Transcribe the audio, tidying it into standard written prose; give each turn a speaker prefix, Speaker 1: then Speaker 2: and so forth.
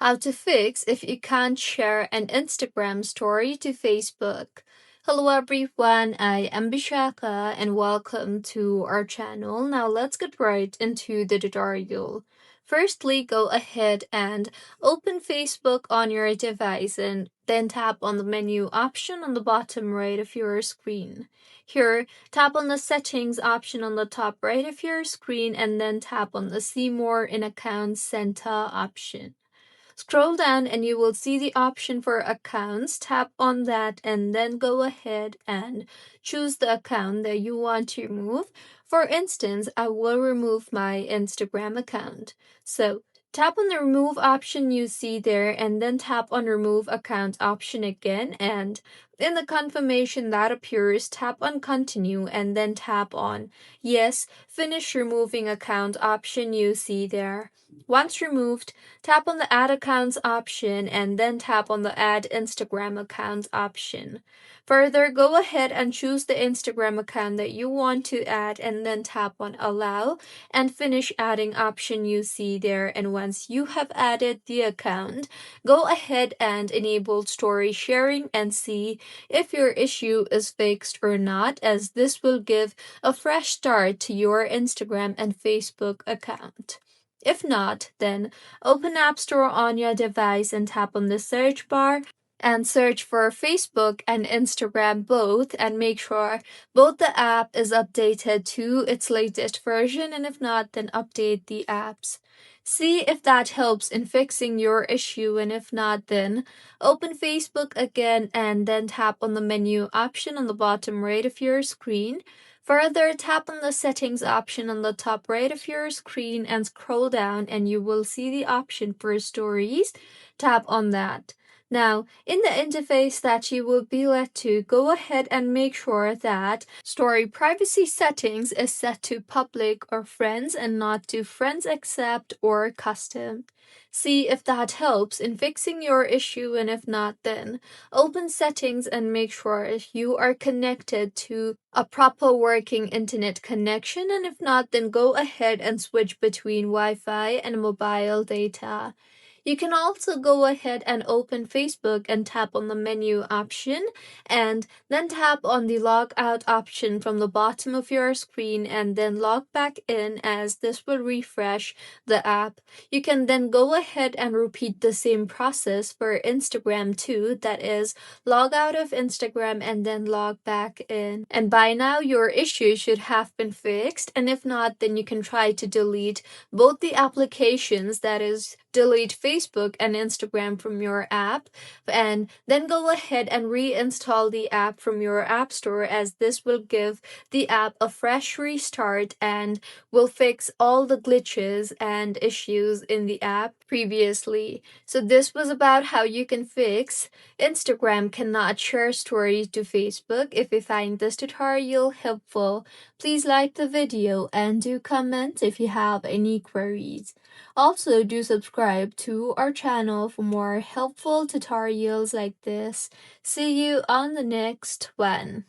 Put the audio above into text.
Speaker 1: How to fix if you can't share an Instagram story to Facebook. Hello everyone, I am Bishaka and welcome to our channel. Now let's get right into the tutorial. Firstly, go ahead and open Facebook on your device and then tap on the menu option on the bottom right of your screen. Here, tap on the settings option on the top right of your screen and then tap on the see more in account center option. Scroll down and you will see the option for accounts. Tap on that and then go ahead and choose the account that you want to remove. For instance, I will remove my Instagram account. So tap on the remove option you see there and then tap on remove account option again, and in the confirmation that appears, tap on continue and then tap on yes, finish removing account option you see there. Once removed, tap on the Add Accounts option and then tap on the Add Instagram Account option. Further, go ahead and choose the Instagram account that you want to add and then tap on Allow and Finish Adding option you see there. And once you have added the account, go ahead and enable story sharing and see if your issue is fixed or not, as this will give a fresh start to your Instagram and Facebook account. If not, then open App Store on your device and tap on the search bar and search for Facebook and Instagram both, and make sure both the app is updated to its latest version, and if not, then update the apps. See if that helps in fixing your issue, and if not, then open Facebook again and then tap on the menu option on the bottom right of your screen. Further, tap on the settings option on the top right of your screen and scroll down and you will see the option for stories. Tap on that. Now, in the interface that you will be led to, go ahead and make sure that story privacy settings is set to public or friends and not to friends accept or custom. See if that helps in fixing your issue, and if not, then open settings and make sure if you are connected to a proper working internet connection, and if not, then go ahead and switch between Wi-Fi and mobile data. You can also go ahead and open Facebook and tap on the menu option and then tap on the log out option from the bottom of your screen and then log back in, as this will refresh the app. You can then go ahead and repeat the same process for Instagram too, that is, log out of Instagram and then log back in. And by now your issue should have been fixed, and if not, then you can try to delete both the applications, that is, delete Facebook and Instagram from your app, and then go ahead and reinstall the app from your app store, as this will give the app a fresh restart and will fix all the glitches and issues in the app previously. So this was about how you can fix Instagram cannot share stories to Facebook. If you find this tutorial helpful, please like the video and do comment if you have any queries. Also, do subscribe to our channel for more helpful tutorials like this. See you on the next one.